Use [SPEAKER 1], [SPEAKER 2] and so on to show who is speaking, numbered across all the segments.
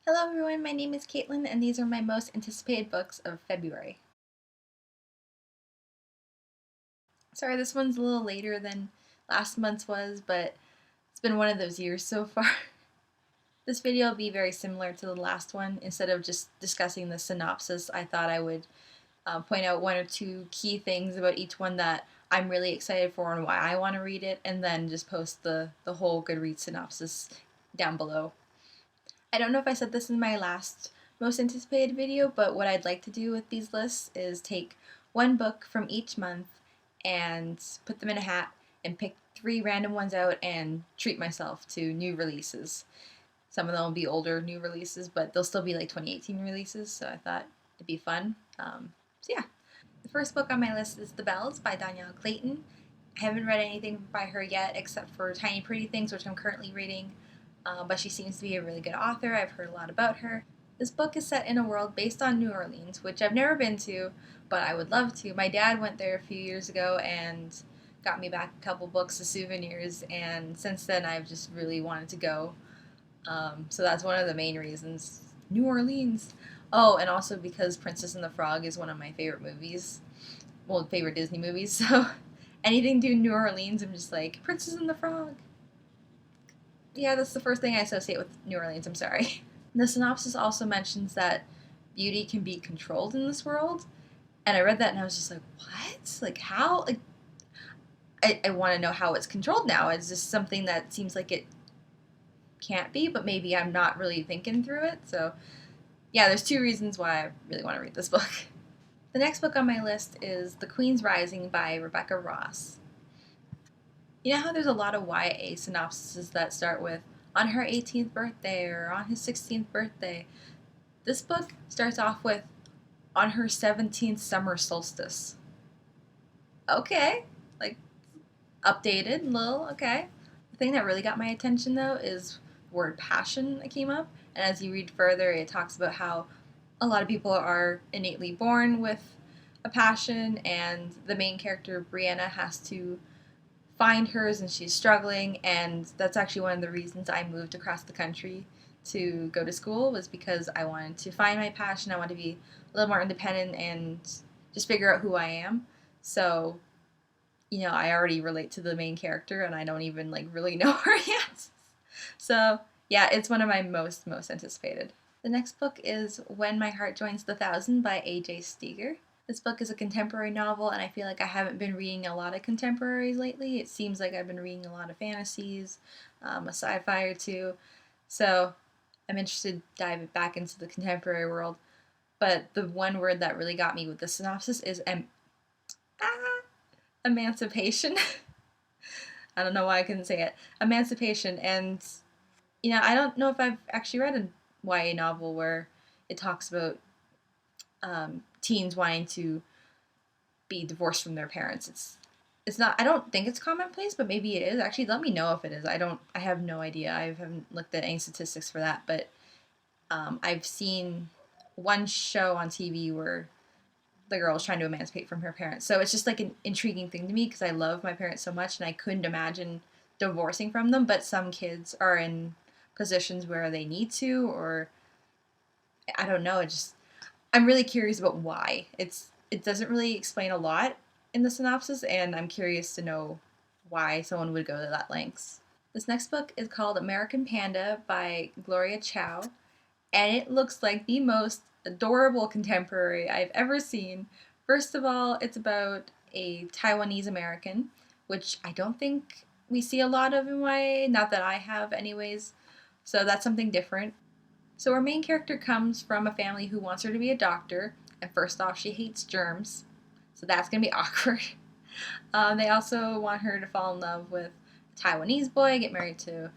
[SPEAKER 1] Hello everyone, my name is Caitlin and these are my most anticipated books of February. Sorry, this one's a little later than last month's was, but it's been one of those years so far. This video will be very similar to the last one. Instead of just discussing the synopsis, I thought I would point out one or two key things about each one that I'm really excited for and why I want to read it, and then just post the whole Goodreads synopsis down below. I don't know if I said this in my last most anticipated video, but what I'd like to do with these lists is take one book from each month and put them in a hat and pick 3 random ones out and treat myself to new releases. Some of them will be older new releases, but they'll still be like 2018 releases, so I thought it'd be fun. So yeah. The first book on my list is The Bells by Danielle Clayton. I haven't read anything by her yet except for Tiny Pretty Things, which I'm currently reading, but she seems to be a really good author. I've heard a lot about her. This book is set in a world based on New Orleans, which I've never been to, but I would love to. My dad went there a few years ago and got me back a couple books of souvenirs, and since then I've just really wanted to go. So that's one of the main reasons. New Orleans. Oh, and also because Princess and the Frog is one of my favorite movies. Well, favorite Disney movies, so anything to New Orleans, I'm just like, Princess and the Frog. Yeah, that's the first thing I associate with New Orleans, I'm sorry. The synopsis also mentions that beauty can be controlled in this world, and I read that and I was just like, what? Like, how? Like, I want to know how it's controlled now. It's just something that seems like it can't be, but maybe I'm not really thinking through it. So, yeah, there's 2 reasons why I really want to read this book. The next book on my list is The Queen's Rising by Rebecca Ross. You know how there's a lot of YA synopsises that start with, on her 18th birthday or on his 16th birthday? This book starts off with, on her 17th summer solstice. Okay, like, updated, little, okay. The thing that really got my attention though is the word passion that came up, and as you read further, it talks about how a lot of people are innately born with a passion, and the main character, Brianna, has to find hers and she's struggling, and that's actually one of the reasons I moved across the country to go to school, was because I wanted to find my passion. I wanted to be a little more independent and just figure out who I am. So, I already relate to the main character and I don't even like really know her yet. So, yeah, it's one of my most anticipated. The next book is When My Heart Joins the Thousand by A.J. Steger. This book is a contemporary novel, and I feel like I haven't been reading a lot of contemporaries lately. It seems like I've been reading a lot of fantasies, a sci-fi or two. So I'm interested to dive back into the contemporary world. But the one word that really got me with the synopsis is emancipation. I don't know why I couldn't say it. Emancipation. And, I don't know if I've actually read a YA novel where it talks about teens wanting to be divorced from their parents. It's not. I don't think it's commonplace, but maybe it is. Actually, let me know if it is. I have no idea. I haven't looked at any statistics for that, but I've seen one show on TV where the girl is trying to emancipate from her parents. So it's just like an intriguing thing to me because I love my parents so much, and I couldn't imagine divorcing from them. But some kids are in positions where they need to, or I don't know. I'm really curious about why. It doesn't really explain a lot in the synopsis, and I'm curious to know why someone would go to that lengths. This next book is called American Panda by Gloria Chow, and it looks like the most adorable contemporary I've ever seen. First of all, it's about a Taiwanese American, which I don't think we see a lot of in YA, not that I have anyways, so that's something different. So our main character comes from a family who wants her to be a doctor, and first off, she hates germs, so that's going to be awkward. They also want her to fall in love with a Taiwanese boy, get married to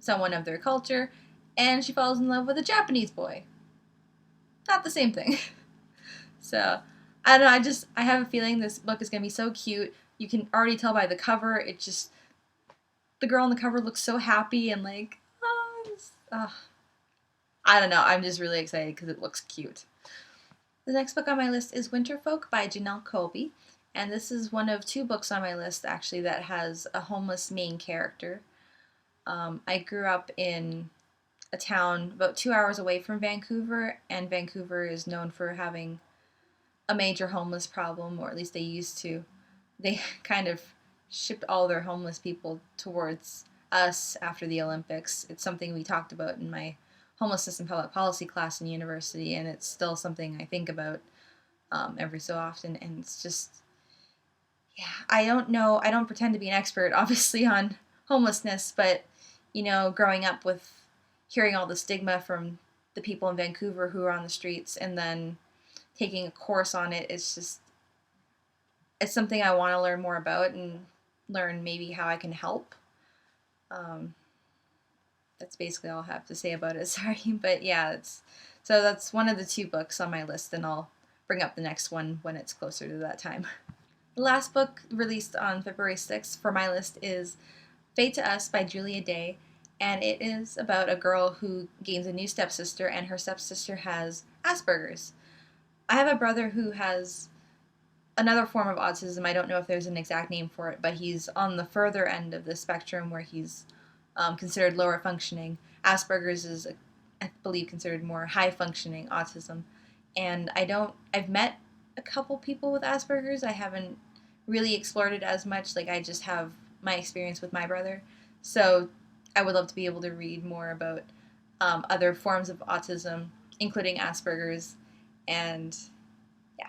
[SPEAKER 1] someone of their culture, and she falls in love with a Japanese boy. Not the same thing. So, I don't know, I have a feeling this book is going to be so cute. You can already tell by the cover, the girl on the cover looks so happy and like, I don't know, I'm just really excited because it looks cute. The next book on my list is Winterfolk by Janelle Colby, and this is one of 2 books on my list actually that has a homeless main character. I grew up in a town about 2 hours away from Vancouver, and Vancouver is known for having a major homeless problem, or at least they used to. They kind of shipped all their homeless people towards us after the Olympics. It's something we talked about in my homelessness and public policy class in university, and it's still something I think about every so often. And it's just, yeah, I don't know. I don't pretend to be an expert, obviously, on homelessness, but growing up with hearing all the stigma from the people in Vancouver who are on the streets, and then taking a course on it, it's something I want to learn more about and learn maybe how I can help. Um, that's basically all I have to say about it. Sorry, but yeah, that's one of the two books on my list, and I'll bring up the next one when it's closer to that time. The last book released on February 6th for my list is Fate to Us by Julia Day, and it is about a girl who gains a new stepsister, and her stepsister has Asperger's. I have a brother who has another form of autism. I don't know if there's an exact name for it, but he's on the further end of the spectrum where he's considered lower functioning. Asperger's is, I believe, considered more high functioning autism. And I've met a couple people with Asperger's. I haven't really explored it as much. Like, I just have my experience with my brother. So I would love to be able to read more about other forms of autism, including Asperger's. And yeah.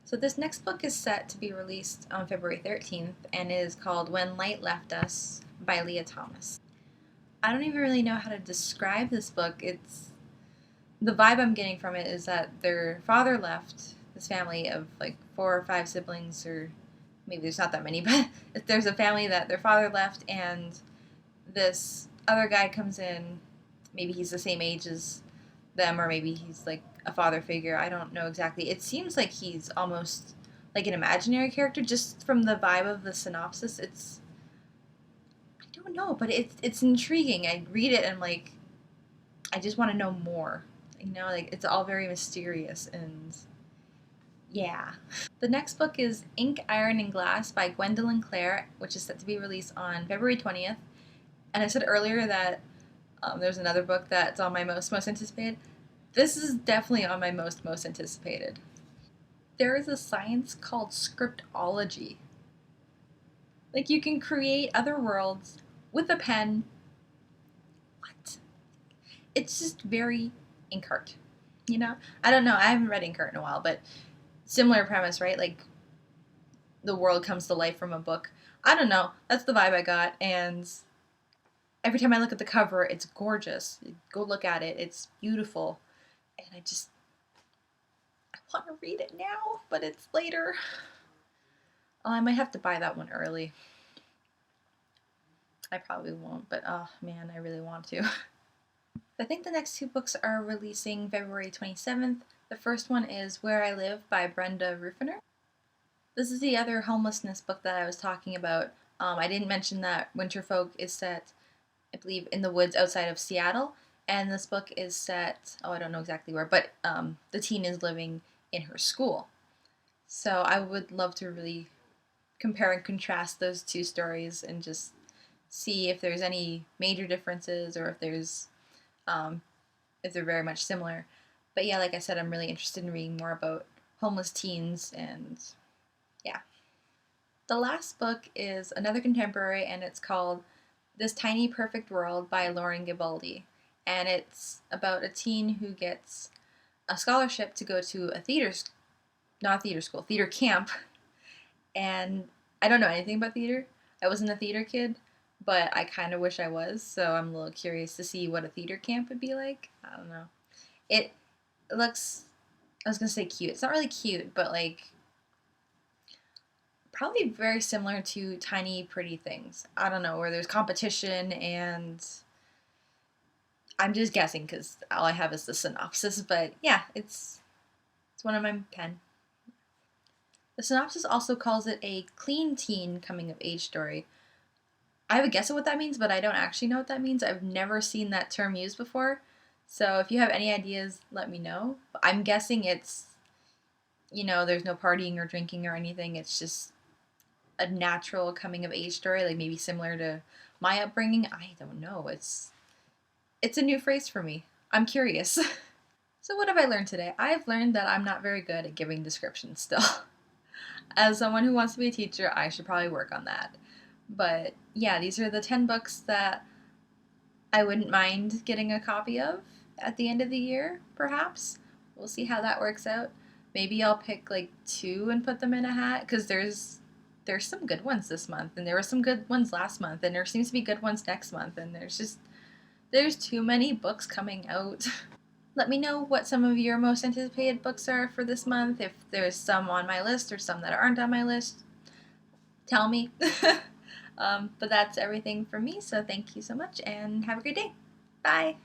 [SPEAKER 1] So this next book is set to be released on February 13th and is called When Light Left Us by Leah Thomas. I don't even really know how to describe this book. The vibe I'm getting from it is that their father left this family of like 4 or 5 siblings, or maybe there's not that many, but there's a family that their father left, and this other guy comes in. Maybe he's the same age as them, or maybe he's like a father figure. I don't know exactly. It seems like he's almost like an imaginary character, just from the vibe of the synopsis. I don't know, but it's intriguing. I read it and I'm like, I just want to know more. Like, it's all very mysterious, and yeah. The next book is Ink, Iron, and Glass by Gwendolyn Clare, which is set to be released on February 20th. And I said earlier that there's another book that's on my most anticipated. This is definitely on my most anticipated. There is a science called scriptology. Like, you can create other worlds with a pen. What? It's just very Inkheart. I don't know. I haven't read Inkheart in a while, but similar premise, right? Like, the world comes to life from a book. I don't know. That's the vibe I got, and every time I look at the cover, it's gorgeous. Go look at it. It's beautiful. And I want to read it now, but it's later. Oh, I might have to buy that one early. I probably won't, but oh man, I really want to. I think the next 2 books are releasing February 27th. The first one is Where I Live by Brenda Ruffiner. This is the other homelessness book that I was talking about. I didn't mention that Winterfolk is set, I believe, in the woods outside of Seattle, and this book is set, I don't know exactly where, but the teen is living in her school. So I would love to really compare and contrast those 2 stories and just see if there's any major differences, or if they're very much similar. But yeah, like I said, I'm really interested in reading more about homeless teens, and yeah. The last book is another contemporary, and it's called This Tiny Perfect World by Lauren Gibaldi. And it's about a teen who gets a scholarship to go to a theater camp. And I don't know anything about theater. I wasn't a theater kid, but I kind of wish I was, so I'm a little curious to see what a theater camp would be like. I don't know. It looks, I was going to say cute. It's not really cute, but like, probably very similar to Tiny Pretty Things. I don't know, where there's competition, and I'm just guessing because all I have is the synopsis, but yeah, it's one of my pen. The synopsis also calls it a clean teen coming of age story. I have a guess at what that means, but I don't actually know what that means. I've never seen that term used before. So if you have any ideas, let me know. I'm guessing it's, there's no partying or drinking or anything. It's just a natural coming of age story, like maybe similar to my upbringing. I don't know. It's a new phrase for me. I'm curious. So, what have I learned today? I've learned that I'm not very good at giving descriptions still. As someone who wants to be a teacher, I should probably work on that. But yeah, these are the 10 books that I wouldn't mind getting a copy of at the end of the year, perhaps. We'll see how that works out. Maybe I'll pick like two and put them in a hat because there's some good ones this month, and there were some good ones last month, and there seems to be good ones next month, and there's too many books coming out. Let me know what some of your most anticipated books are for this month. If there's some on my list or some that aren't on my list, tell me. But that's everything for me, so thank you so much and have a great day. Bye.